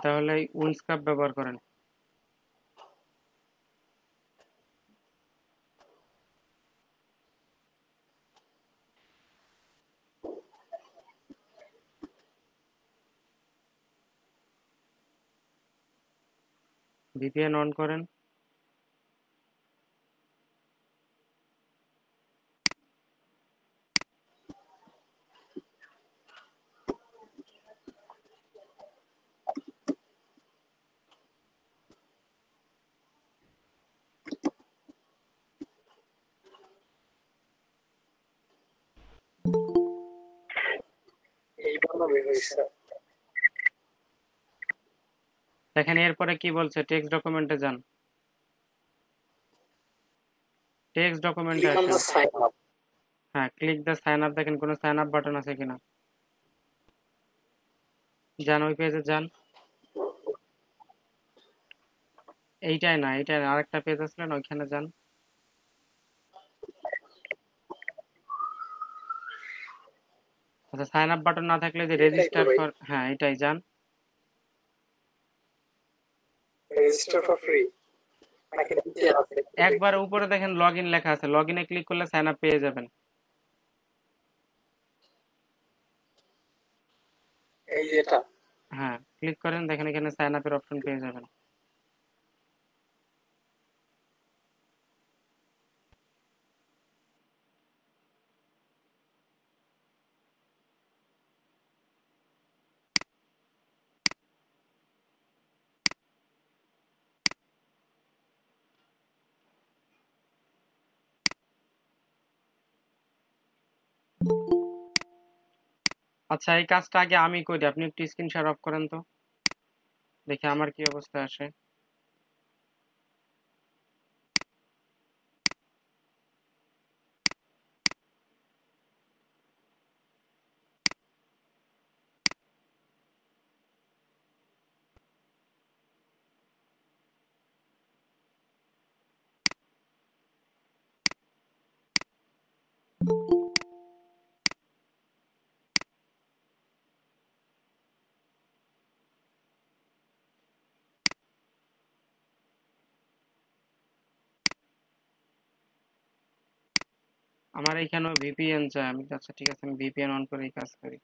তাহলে উইন্ডস্ক্রাব ব্যবহার করেন। ভিপিএন অন করেন। দেখেন এরপরে কি বলছে, টেক্সট ডকুমেন্টে যান, টেক্সট ডকুমেন্টে আসেন। হ্যাঁ, ক্লিক দ্য সাইন আপ, দেখেন কোনো সাইন আপ বাটন আছে কিনা। যান ওই পেজে যান। এইটাই না, আরেকটা পেজ আসলেন, ওইখানে যান। আচ্ছা, সাইন আপ বাটন না থাকলে যে রেজিস্টার ফর, হ্যাঁ এটাই যান। রেজিস্টার ফর ফ্রি একবার উপরে দেখেন লগ ইন লেখা আছে, লগ ইনে ক্লিক করলে সাইন আপ পেয়ে যাবেন। এই যে এটা, হ্যাঁ ক্লিক করেন, দেখেন এখানে সাইন আপের অপশন পেয়ে যাবেন। আচ্ছা, এই কাজটা আগে আমি করি, আপনি একটু স্ক্রিন শেয়ার অফ করেন তো, দেখি আমার কি অবস্থা আসে। আমার এইখানেও ভিপিএন চাই আমি। আচ্ছা ঠিক আছে, আমি ভিপিএন অন করে এই কাজ করি।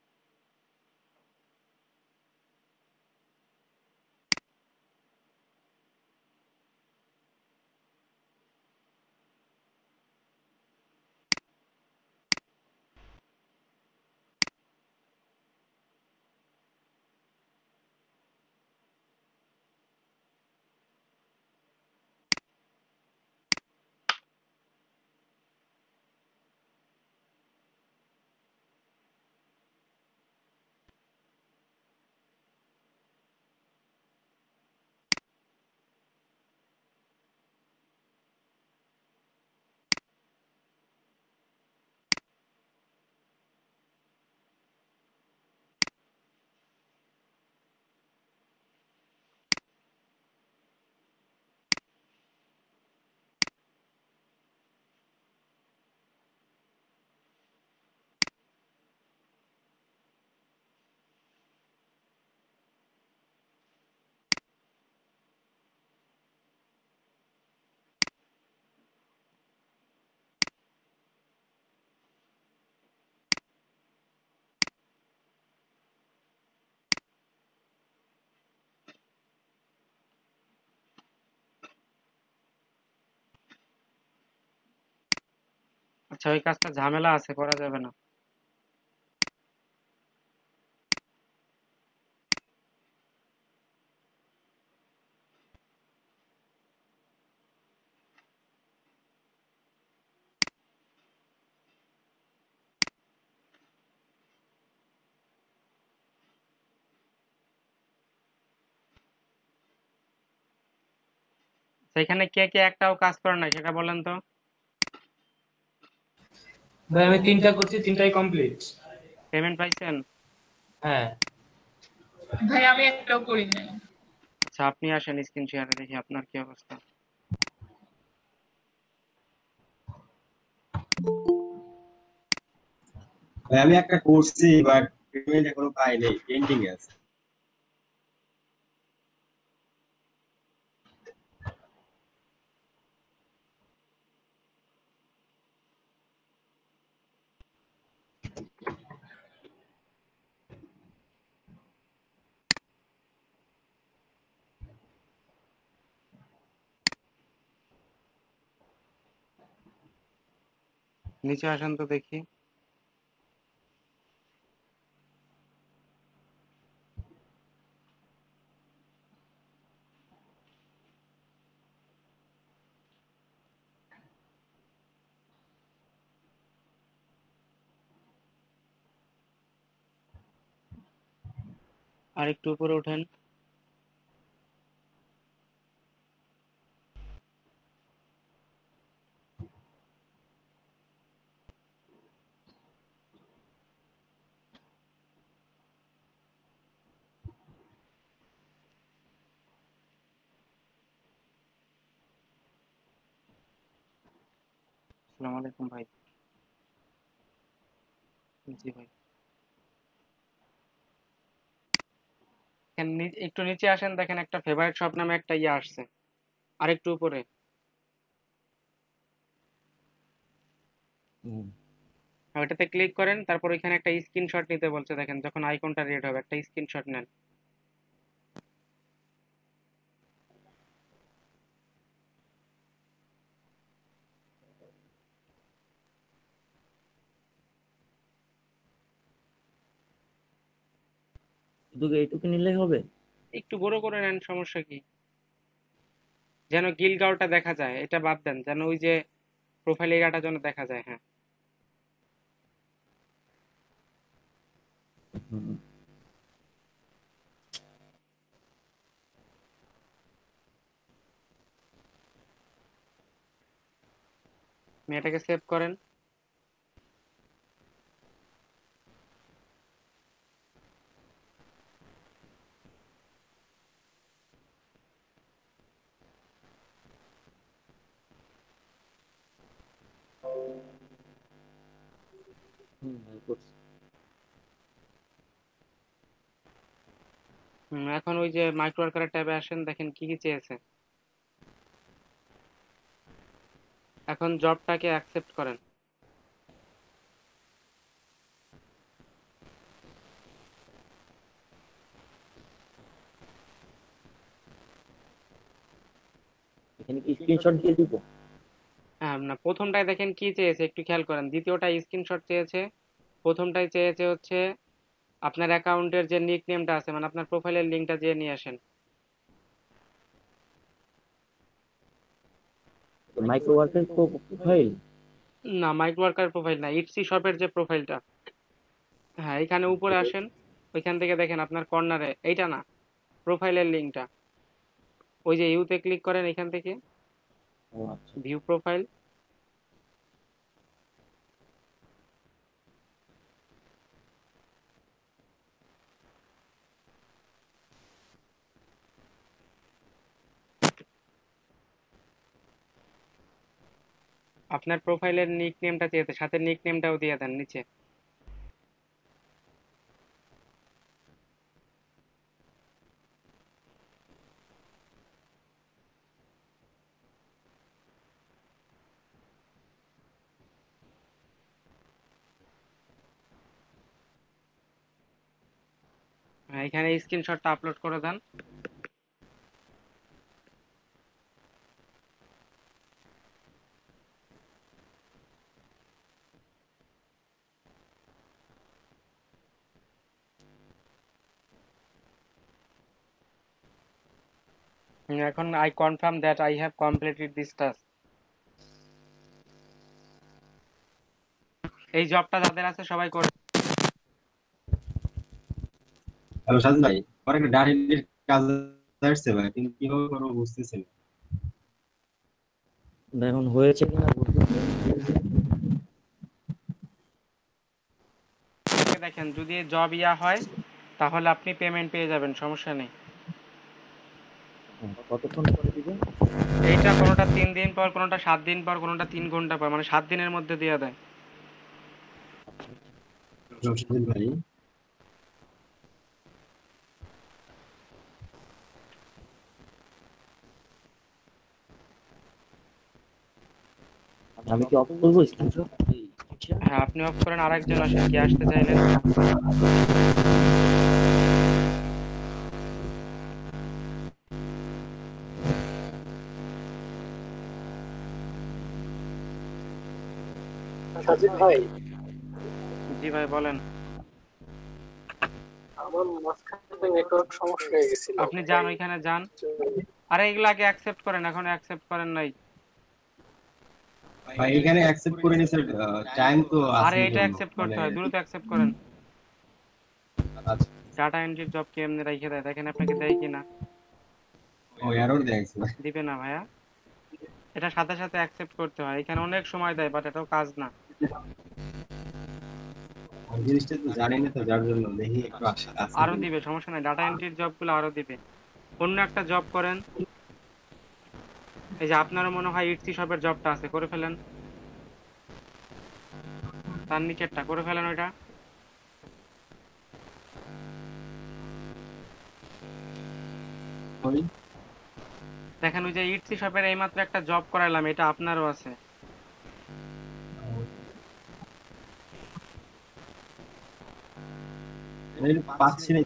আচ্ছা, ওই কাজটা ঝামেলা আছে, করা যাবে না। সেখানে কে কে একটাও কাজ করে না সেটা বলেন তো। ভাই আমি 3টা করছি, 3টাই কমপ্লিট। পেমেন্ট পাইছেন? হ্যাঁ ভাই আমি একটাও করি নাই। আচ্ছা, আপনি আসেন স্ক্রিন শেয়ারে, দেখি আপনার কি অবস্থা। আমি একটা করছি বাট পেমেন্ট এখনো পাই নাই, পেন্ডিং আছে। নিচে আসেন তো দেখি। আর একটু উপরে ওঠেন। আসসালামু আলাইকুম ভাই। জি ভাই। একটু নিচে আসেন, দেখেন একটা ফেভারিট শপ নামে একটা ইয়ে আসছে। আর একটু উপরে। ওইটাতে ক্লিক করেন, তারপর ওইখানে একটা স্ক্রিনশট নিতে বলছে, দেখেন যখন আইকনটা রেড হবে একটা স্ক্রিনশট নেন। শুধু এইটুকু নিলেই হবে? একটু বড় করে নেন, সমস্যা কি? যেন গিলগাঁওটা দেখা যায়, এটা বাদ দেন, যেন ওই যে প্রোফাইল এরিয়াটা যেন দেখা যায়। হ্যাঁ, হুম, এটাকে সেভ করেন। ভাই করছি। এখন ওই যে মাইক্রো ওয়ার্কার ট্যাবে আসেন, দেখেন কি কি চেয়েছে। এখন জবটাকে অ্যাকসেপ্ট করেন। এখানে কি স্ক্রিনশট দিয়ে দিব? না, প্রথমটায় দেখেন কি চেয়েছে একটু খেয়াল করেন, দ্বিতীয়টায় স্ক্রিনশট চেয়েছে, প্রথমটায় চেয়েছে হচ্ছে আপনার অ্যাকাউন্টের যে নিক নেমটা আছে, মানে আপনার প্রোফাইলের লিঙ্কটা দিয়ে নিয়ে আসেন। মাইক্রো ওয়ার্কের প্রোফাইল? না, মাইক্রো ওয়ার্কার প্রোফাইল না, ইটসি শপের যে প্রোফাইলটা। হ্যাঁ, এখানে উপরে আসেন, ওইখান থেকে দেখেন আপনার কর্নারে, এইটা না, প্রোফাইলের লিঙ্কটা, ওই যে ইউতে ক্লিক করেন এখান থেকে, ও আচ্ছা। View profile. আপনার প্রোফাইলের নিক নেমটা চেয়েছে, সাথে নিক নেমটাও দিয়ে দেন নিচে। হ্যাঁ, এখানে স্ক্রিনশটটা আপলোড করে দেন। এখন I confirm that I have completed this task. এই জবটা যাদের আছে সবাই করে। হ্যালো সাজু ভাই, আমার একটা ডায়েরির কাজ আসছে ভাই, কিন্তু কিভাবে করবো বুঝতেছি না। এখন হয়েছে কিনা বুঝতেছি না। দেখেন যদি জব ইয়া হয় তাহলে আপনি পেমেন্ট পেয়ে যাবেন, সমস্যা নেই। কতক্ষণ পরে দিবে? এইটা কোনোটা 3 দিন পর, কোনোটা 7 দিন পর, কোনোটা 3 ঘন্টা পর, মানে 7 দিনের মধ্যে দিয়ে দেয়। সাজু ভাই, আমি কি অফ করবো স্ক্রিনশট? হ্যাঁ, আপনি অফ করেন, আরেকজন আসেন, কি আসতে চাইলেন? সাজিদ ভাই, জি ভাই বলেন। আমার মাঝখানে নেটওয়ার্ক সমস্যা হয়ে গেছিল। আপনি যান ওইখানে যান। আরে এগুলো আগে অ্যাকসেপ্ট করেন, এখন অ্যাকসেপ্ট করেন নাই। ভাই এখানে অ্যাকসেপ্ট করে নিছে, টাইম তো আরে আছে এটা জন্য অ্যাকসেপ্ট করতে হয়, দ্রুত অ্যাকসেপ্ট করেন। আচ্ছা। ডাটা এন্ট্রির জব কি এমনি রাইখে দেয়, দেখেন আপনাকে দেয় কিনা। ও এরর দেখছি ভাই। দিবে না ভাইয়া, এটা সাথে সাথে অ্যাকসেপ্ট করতে হয়। এখানে অনেক সময় দেয়, বাট এটাও কাজ না। আমি জিনিসটা তো জানি না, তো যার জন্য দেখি একটু আশা আছে আরো কিনা। দিবে, সমস্যা নাই, ডাটা এন্ট্রির জবগুলো আরো দিবে। অন্য একটা জব করেন, এই যে আপনারও মনে হয় ইটসি শপের জবটা আছে, করে ফেলেন। তার নিচেরটা করে ফেলেন ওইটা। ওই দেখেন ওই যে ইটসি শপের এইমাত্র একটা জব করাইলাম, এটা আপনারও আছে। এই পাচ্ছি না,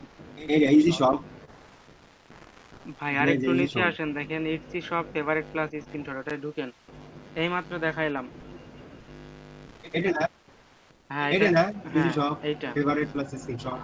এই যে সব ভাই এই আরেকটু যে এই নিচে সব আসেন, দেখেন Etsy shop favourite plus screenshot, ওটাই ঢুকেন। এইমাত্র দেখাইলাম। এটা না, হ্যাঁ এটা এটা, না, এই যে হ্যাঁ সব এইটা। Favourite plus screenshot.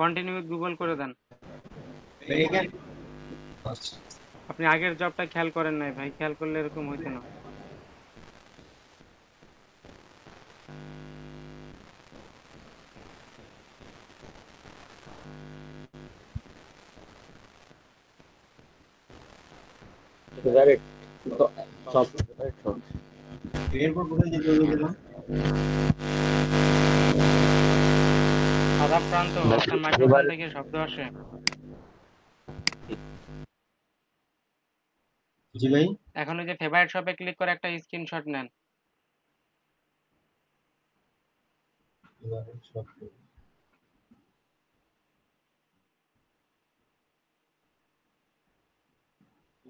Continue with Google করে দেন। এখানে আপনি আগের জবটা খেয়াল করেন নাই ভাই, খেয়াল করলে এরকম হইতো না। ফেভারিট সব ফেভারিট সব। এরপর কোথায় যেতে হবে গেলাম? আদাব প্রান্ত, আপনার মাইক্রোফোন থেকে শব্দ আসে। জি ভাই। এখন ওই যে ফেভারিট শপে ক্লিক করে একটা স্ক্রিনশট নেন।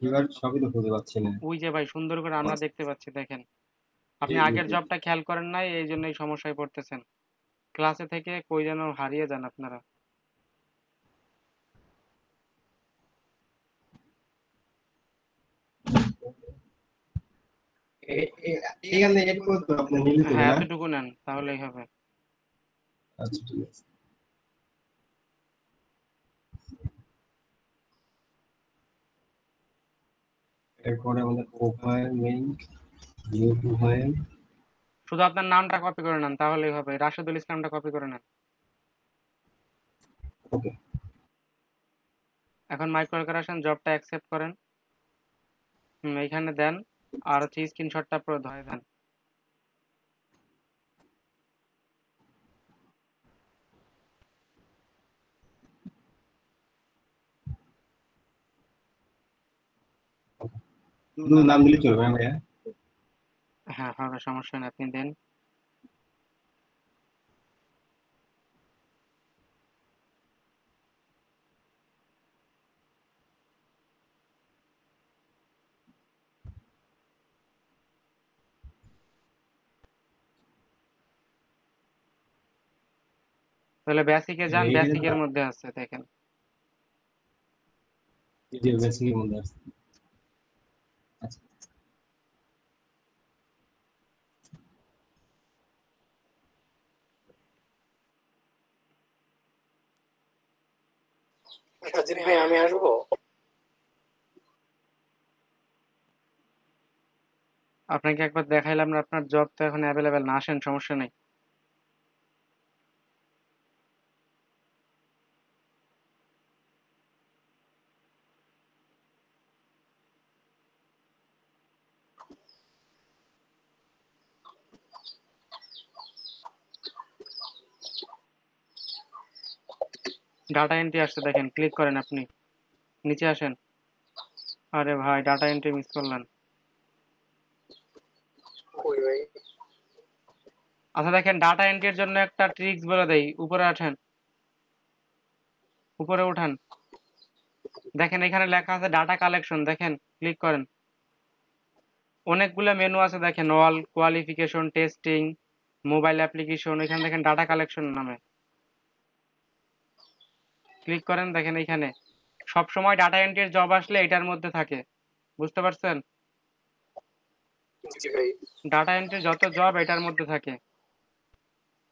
এবার সবই তো খুঁজে পাচ্ছি না। ওই যে ভাই সুন্দর করে আমরা দেখতে পাচ্ছি, দেখেন। আপনি আগের জবটা খেয়াল করেন নাই, এই জন্যই সমস্যায় পড়তেছেন। ক্লাসে থেকে কই যেন হারিয়ে যান আপনারা। এখানে এড করতে আপনি নিলে হবে হ্যাঁ না? এতটুকু নেন, তাহলেই হবে। আচ্ছা ঠিক আছে। এরপরে আমাদের প্রোফাইল লিংক, ভিউ প্রোফাইল। শুধু আপনার নামটা কপি করে নেন, তাহলেই হবে। রাশেদুল ইসলামটা কপি করে নেন। ওকে। এখন মাইক্রো আসেন, জবটা অ্যাকসেপ্ট করেন। এইখানে দেন, আর হচ্ছে স্ক্রিনশটটা পুরো ধরে দেন। শুধু নাম দিলে চলবে না ভাইয়া? হ্যাঁ হবে, সমস্যা নেই, আপনি দেন। তাহলে বেসিকে যান, এখানে বেসিকের মধ্যে আছে দেখেন। যে বেসিকের মধ্যে আছে। আচ্ছা সাজিদ ভাই, আমি আসবো? আপনাকে একবার দেখাইলাম না, আপনার জব তো এখন অ্যাভেলেবেল না, আসেন, সমস্যা নেই। ডাটা এন্ট্রি আসছে দেখেন, ক্লিক করেন আপনি, নিচে আসেন। আরে ভাই ডাটা এন্ট্রি মিস করলেন। কই ভাই? আচ্ছা দেখেন, ডাটা এন্ট্রির জন্য একটা ট্রিক্স বলে দেই, উপরে আসেন, উপরে উঠান। দেখেন এখানে লেখা আছে ডাটা কালেকশন, দেখেন ক্লিক করেন। অনেকগুলো মেনু আছে দেখেন, all, qualification, testing, mobile application, এখানে দেখেন ডাটা কালেকশন নামে ক্লিক করেন। দেখেন এখানে সব সময় ডাটা এন্ট্রির জব আসলে এটার মধ্যে থাকে, বুঝতে পারছেন? জি ভাই। ডাটা এন্ট্রির যত জব এটার মধ্যে থাকে।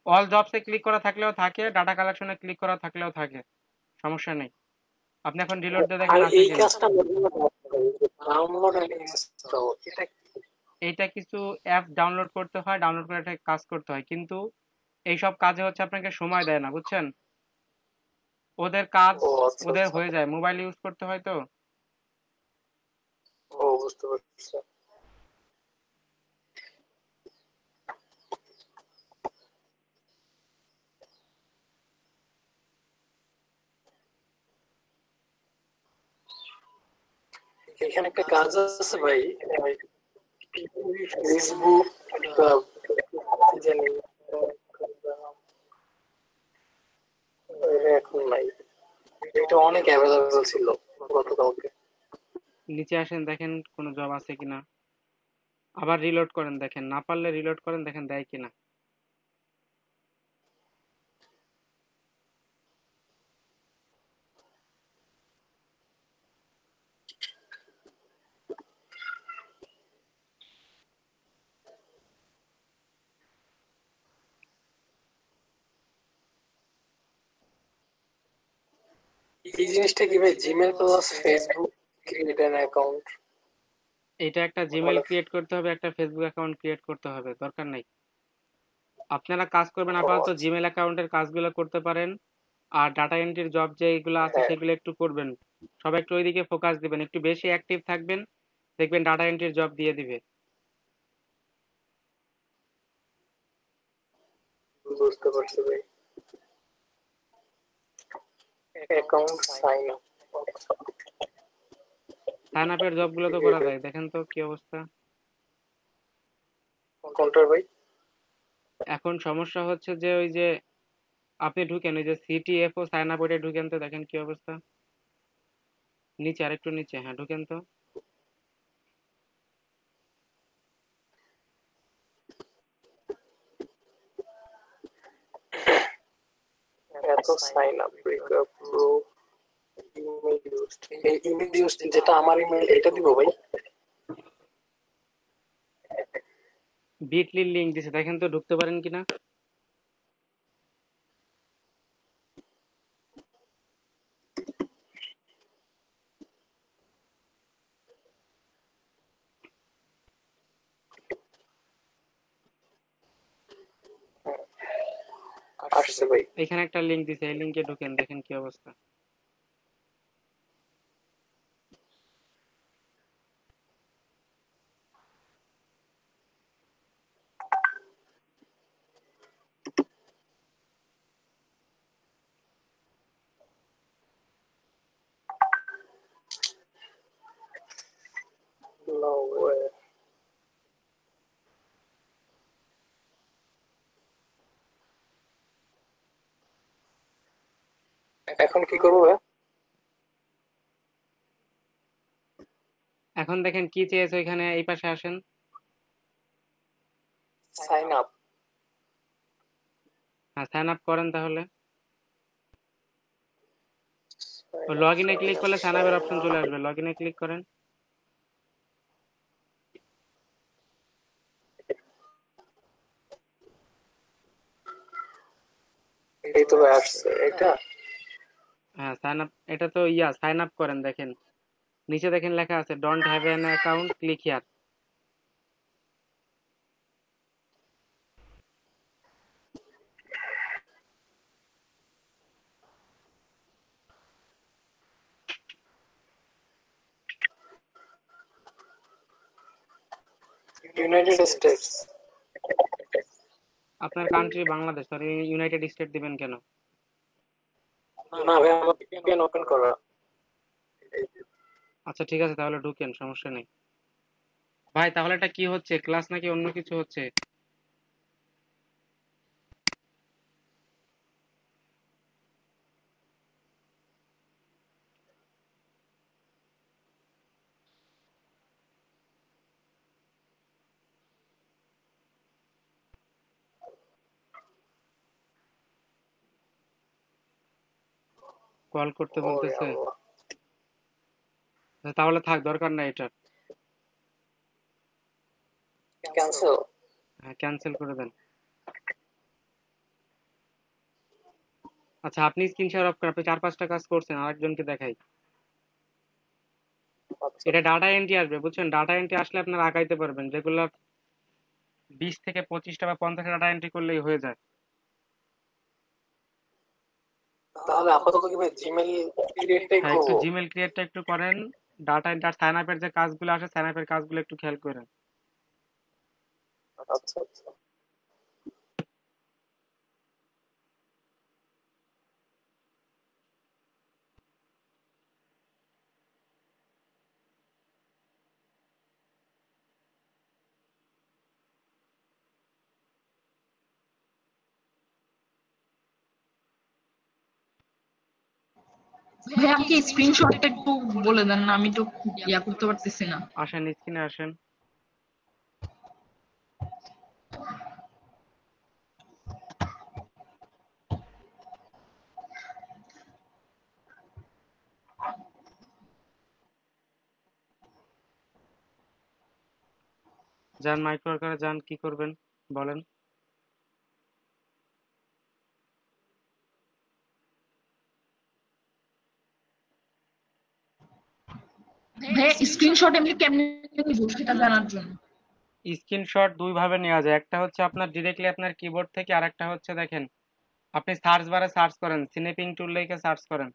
অল জবসে ক্লিক করা থাকলেও থাকে, ডাটা কালেকশনে ক্লিক করা থাকলেও থাকে, সমস্যা নেই। আপনি এখন রিলোড দিয়ে আর দেখেন আছে এই কিনা। কাজটা ডাউনলোড এন্ড ইনস্টল, এটা এইটা কিছু অ্যাপ ডাউনলোড করতে হয়, ডাউনলোড করে একটা কাজ করতে হয়, কিন্তু এইসব কাজে হচ্ছে আপনাকে সময় দেয় না, বুঝছেন? ওদের কাজ ও আচ্ছা ওদের আচ্ছা। হয়ে যায়, মোবাইল ইউজ করতে হয় তো। ও বুঝতে পারছি। এখানে একটা কাজ আছে ভাই, ফেসবুক কি জানি, এখন নাই, এটা অনেক অ্যাভেলেবল ছিল গতকালকে। নিচে আসেন দেখেন কোনো জব আছে কিনা, আবার রিলোড করেন দেখেন, না পারলে রিলোড করেন দেখেন দেয় কিনা। এই জিনিসটা কি ভাই, Gmail plus Facebook create an account? এটা একটা জিমেল ক্রিয়েট করতে হবে, একটা ফেসবুক অ্যাকাউন্ট ক্রিয়েট করতে হবে, দরকার নাই। আপনারা কাজ করবেন আপাতত জিমেল অ্যাকাউন্টের কাজগুলো করতে পারেন, আর ডাটা এন্ট্রির জব যেগুলো আছে হ্যাঁ সেগুলো একটু করবেন। সবাই একটু ওইদিকে ফোকাস দিবেন, একটু বেশি অ্যাক্টিভ থাকবেন, দেখবেন ডাটা এন্ট্রির জব দিয়ে দিবে। বুঝতে পারছি ভাই। অ্যাকাউন্ট সাইন আপ, সাইন আপের জবগুলো তো করা যায়, দেখেন তো কি অবস্থা। কোনটার ভাই? এখন সমস্যা হচ্ছে যে ওই যে আপনি ঢুকেন ওই যে সিটিএফও সাইন আপ, ওইটা ঢুকেন তো দেখেন কি অবস্থা। নিচে আরেকটু নিচে, হ্যাঁ ঢুকেন তো। এত sign up pro email used, এই ইমেল ইউজড যেটা আমার ইমেল, এটা দিব ভাই? বিটলির লিংক দিছে, দেখেন তো ঢুকতে পারেন কিনা। আসছে ভাই। এখানে একটা লিংক দিছে, এই লিংকে ঢুকেন দেখেন কি অবস্থা। No way. এখন কি করবো ভাই? এখন দেখেন কি চেয়েছে ওইখানে, এই পাশে আসেন। Sign up. হ্যাঁ সাইন আপ করেন তাহলে। লগ ইনে ক্লিক করলে সাইন আপের অপশন চলে আসবে, লগ ইনে ক্লিক করেন। এই তো ভাই আসছে এটা। হ্যাঁ সাইন আপ, এটা তো সাইন আপ করেন দেখেন। নিচে দেখেন লেখা আছে don't have an account, click here. United States. আপনার country Bangladesh, sorry United State দিবেন কেন? না ভাই, আমার ভিপিএন ওপেন করা। আচ্ছা ঠিক আছে তাহলে ঢুকেন, সমস্যা নেই। ভাই তাহলে এটা কি হচ্ছে, ক্লাস নাকি অন্য কিছু হচ্ছে? কল করতে ওরে বলতেছে। আল্লাহ, তাহলে থাক, দরকার নাই এটা। ক্যান্সেল। হ্যাঁ, ক্যান্সেল করে দেন। আচ্ছা, আপনি স্ক্রিন শেয়ার অফ করেন। আপনি 4-5টা কাজ করছেন, আরেকজনকে দেখাই। আচ্ছা এটা ডাটা এন্ট্রি আসবে, বুঝছেন? ডাটা এন্ট্রি আসলে আপনারা আগাইতে পারবেন। রেগুলার 20 থেকে 25টা বা 50টা ডাটা এন্ট্রি করলেই হয়ে যায়। তাহলে আপাতত কি ভাই জিমেল ক্রিয়েটটাই হ্যাঁ, একটু করবো? জিমেল ক্রিয়েটটা একটু করেন। ডাটা এন্ট্রি আর সাইন আপের যে কাজগুলো আসে, সাইন আপের কাজগুলো একটু খেয়াল করেন। আচ্ছা আচ্ছা। ভাই আমাকে স্ক্রিনশটটা একটু বলে দেন না, আমি তো ইয়া করতে পারতেছি না। আসেন, স্ক্রিনে আসেন। যান, মাইক্রো ওয়ার্কারে যান, কি করবেন বলেন। ভাই স্ক্রিনশট এমনি কেমনে নিব সেটা জানার জন্য। স্ক্রিনশট দুই ভাবে নেওয়া যায়। একটা হচ্ছে আপনার ডিরেক্টলি আপনার কিবোর্ড থেকে, আর একটা হচ্ছে দেখেন, আপনি সার্চ বারে সার্চ করেন, স্ন্যাপিং টুল লিখে সার্চ করেন।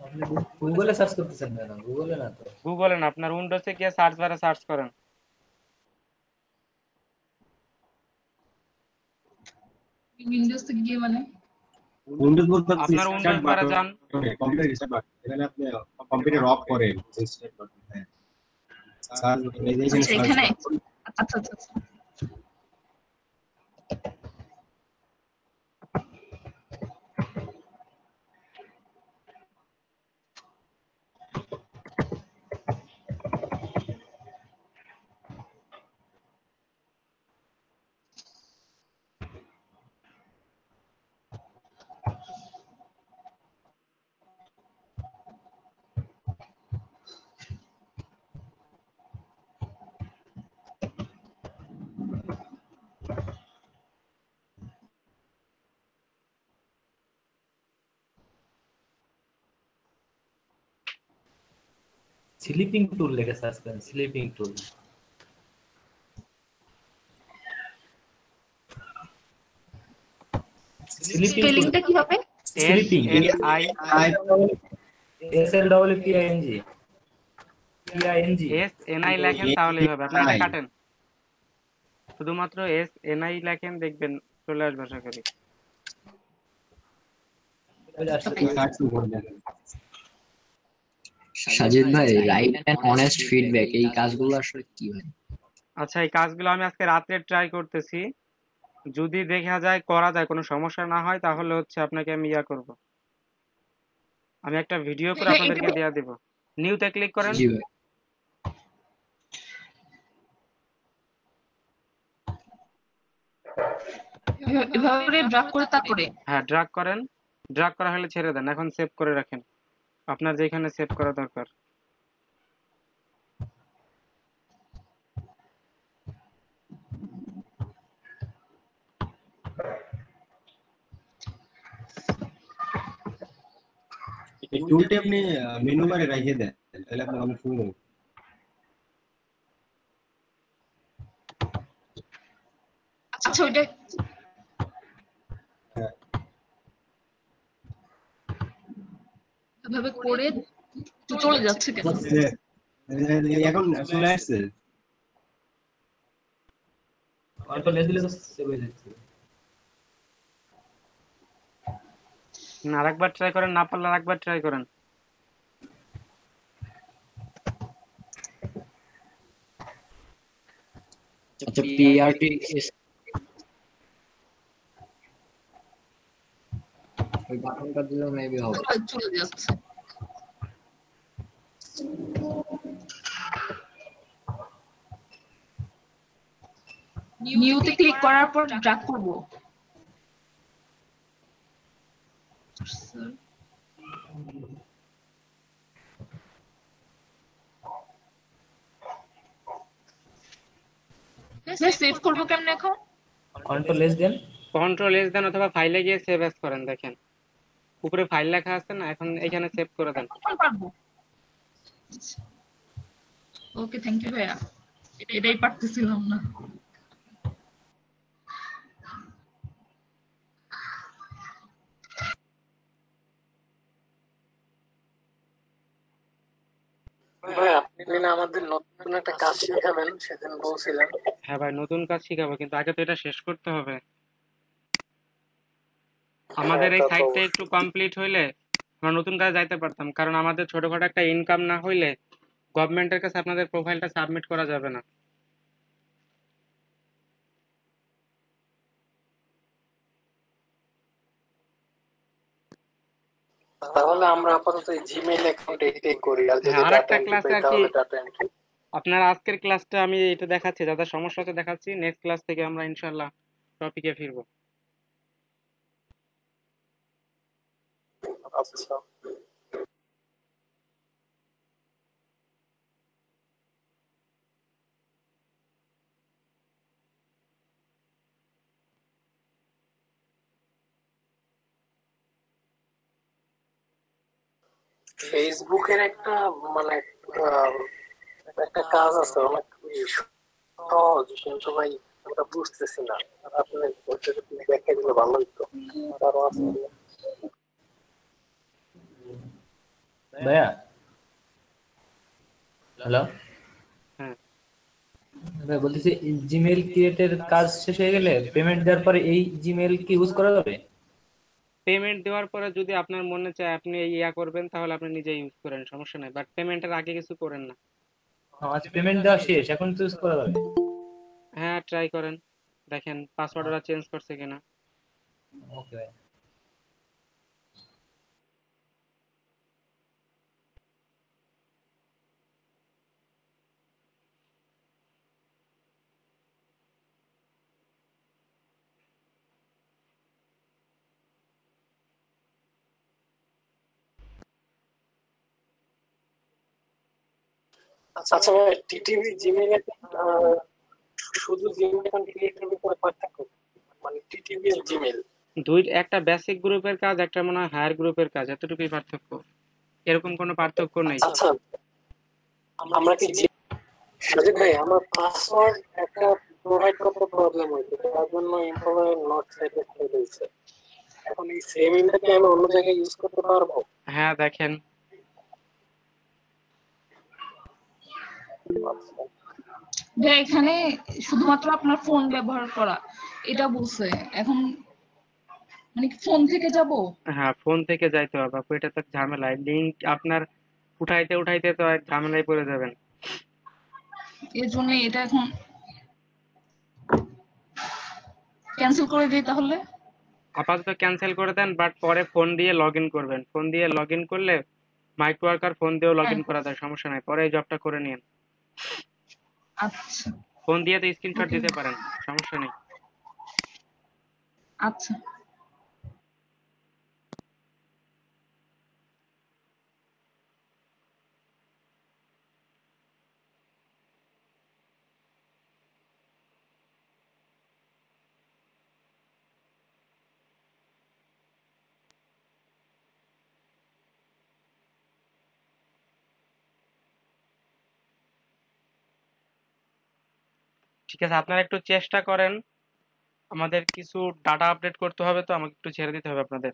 আপনি গুগলে সার্চ করতেছেন কেন? গুগলে না তো। গুগলে না, আপনার উইন্ডোজে গিয়ে সার্চ বারে সার্চ করেন। উইন্ডোজ থেকে গিয়ে মানে উইন্ডোজ বলতে আপনি আপনার স্টার্ট উইন্ডোজ বারে যান। বাটনে, কম্পিউটার স্টার্ট বাটন, এখানে আপনি কম্পিউটার অফ করেন, স্টার্ট বাটন, হ্যাঁ সার্চ বাটন, এই যে এখানে আচ্ছা সার্চ এখানে বাটন। আচ্ছা আচ্ছা আচ্ছা। স্লিপিং টুল লিখে সার্চ করেন, স্লিপিং টুল। স্লিপিং টুল, স্পেলিংটা কি হবে? Sleeping, SNI SLPING, PING। SNI লেখেন তাহলেই হবে। আপনি এটা কাটেন, শুধুমাত্র SNI লেখেন, দেখবেন চলে আসবে আশা করি। সার্চ করবেন। সাজিদ ভাই, রাইট এন্ড অনেস্ট ফিডব্যাক এই কাজগুলো আসলে কি ভাই? আচ্ছা, এই কাজগুলো আমি আজকে রাত্রে ট্রাই করতেছি। যদি দেখা যায় করা যায়, কোনো সমস্যা না হয়, তাহলে হচ্ছে আপনাকে আমি ইয়া করব, আমি একটা ভিডিও করে আপনাদেরকে দেয়া দেব। নিউতে ক্লিক করেন। জি ভাই। এভাবে ড্রাগ করে তারপরে হ্যাঁ, ড্রাগ করেন। ড্রাগ করা হলে ছেড়ে দেন। এখন সেভ করে রাখেন, আপনার যেখানে সেভ করা দরকার। এই টুলটি আপনি মেনু বারে রেখে দেন, তাহলে আপনার অনেক সুবিধা হবে। আচ্ছা ওইটা হ্যাঁ, এভাবে করে চলে যাচ্ছে কেন? এখন চলে আসছে। কন্ট্রোল এস দিলে তো সেভ হয়ে যাচ্ছে। আরেকবার ট্রাই করেন, না পারলে আরেকবার ট্রাই করেন। আচ্ছা, পিআরটি ওই বাটনটা দিলে মেবি হবে। চলে যাচ্ছে। নিউতে ক্লিক করার পর ড্রাগ করবো। সেভ করবো কেমনে এখন? কন্ট্রোল এস দেন। কন্ট্রোল এস দেন অথবা ফাইলে গিয়ে সেভ এস করেন, দেখেন উপরে ফাইল লেখা আছে না, এখন এখানে সেভ করে দেন। এখন পারবো। ওকে, থ্যাংক ইউ ভাইয়া, এটাই পারতেছিলাম না। ভাই আপনি না আমাদের নতুন একটা কাজ শেখাবেন সেদিন বলছিলেন। হ্যাঁ ভাই, নতুন কাজ শিখাবো, কিন্তু আগে তো এটা শেষ করতে হবে। আমাদের এই তা তো সাইটটা একটু কমপ্লিট হইলে আমরা নতুন কাজে যাইতে পারতাম, কারণ আমাদের ছোটখাটো একটা ইনকাম না হইলে গভর্নমেন্টের কাছে আপনাদের প্রোফাইলটা সাবমিট করা যাবে না। তাহলে আমরা আপাতত এই জিমেইল অ্যাকাউন্ট এটাই করি, আর যদি হ্যাঁ, আর ডাটা একটা এন্ট্রি ক্লাসে পাই আর কি তাহলে ডাটা এন্ট্রি। আপনার আজকের ক্লাসটা আমি এটা দেখাচ্ছি, যাদের সমস্যা হচ্ছে দেখাচ্ছি, নেক্সট ক্লাস থেকে আমরা ইনশাল্লাহ টপিকে ফিরবো। আচ্ছা, ফেসবুকের একটা মানে আহ, একটা কাজ আছে অনেক সহজ, কিন্তু ভাই আমরা বুঝতেছি না। আপনি বলতে দেখে দিলে ভালো হতো। আরো আছে। ভাইয়া হ্যালো, হ্যাঁ, ভাই বলতেছি জিমেইল ক্রিয়েটের কাজ শেষ হয়ে গেলে পেমেন্ট দেওয়ার পরে এই জিমেইল কি ইউজ করা যাবে? পেমেন্ট দেওয়ার পরে যদি আপনার মনে চায় আপনি ইয়া করবেন তাহলে আপনি নিজে ইউজ করেন, সমস্যা নাই, বাট পেমেন্টের আগে কিছু করেন না। আচ্ছা, পেমেন্ট দেওয়া শেষ, এখন তো ইউজ করা যাবে। হ্যাঁ, ট্রাই করেন, দেখেন পাসওয়ার্ড ওরা চেঞ্জ করছে কিনা। ওকে ভাই। আচ্ছা ভাই, টিটিভি জিমেইল শুধু জিমেইল অ্যাকাউন্ট ক্রিয়েটের ভিতরে পার্থক্য, মানে টিটিভি আর জিমেইল। একটা বেসিক গ্রুপের কাজ, একটা মনে হয় হায়ার গ্রুপের কাজ, এতটুকুই পার্থক্য, এরকম কোনো পার্থক্য নেই। আচ্ছা, আমরা কি সাজিদ ভাই আমার পাসওয়ার্ড একটা প্রোভাইড করতে প্রবলেম হয়েছে, তার জন্য ইম্প্রোভাইড নট সেটেড হয়ে গেছে। এখন এই সেম ইমেলটা কি আমি অন্য জায়গায় ইউজ করতে পারবো? হ্যাঁ, দেখেন যে এখানে শুধুমাত্র আপনার ফোন ব্যবহার করা এটা বলছে, এখন মানে ফোন থেকে যাব? হ্যাঁ, ফোন থেকে যাইতে হবে আপু, এটা তো ঝামেলা, লিংক আপনার উঠাইতে উঠাইতে তো এক ঝামেলায় পড়ে যাবেন। এর জন্য এটা এখন ক্যান্সেল করে দিই তাহলে। আপাতত ক্যান্সেল করে দেন, বাট পরে ফোন দিয়ে লগ ইন করবেন, ফোন দিয়ে লগ ইন করলে মাইক্রোওয়ার্কার ফোন দিয়েও লগ ইন করা যায়, সমস্যা নাই, পরে এই জবটা করে নিন। আচ্ছা, ফোন দিয়ে তো স্ক্রিনশট ওকে, দিতে পারেন, সমস্যা নেই। আচ্ছা। ঠিক আছে, আপনারা একটু চেষ্টা করেন, আমাদের কিছু ডাটা আপডেট করতে হবে, তো আমাকে একটু ছেড়ে দিতে হবে আপনাদের।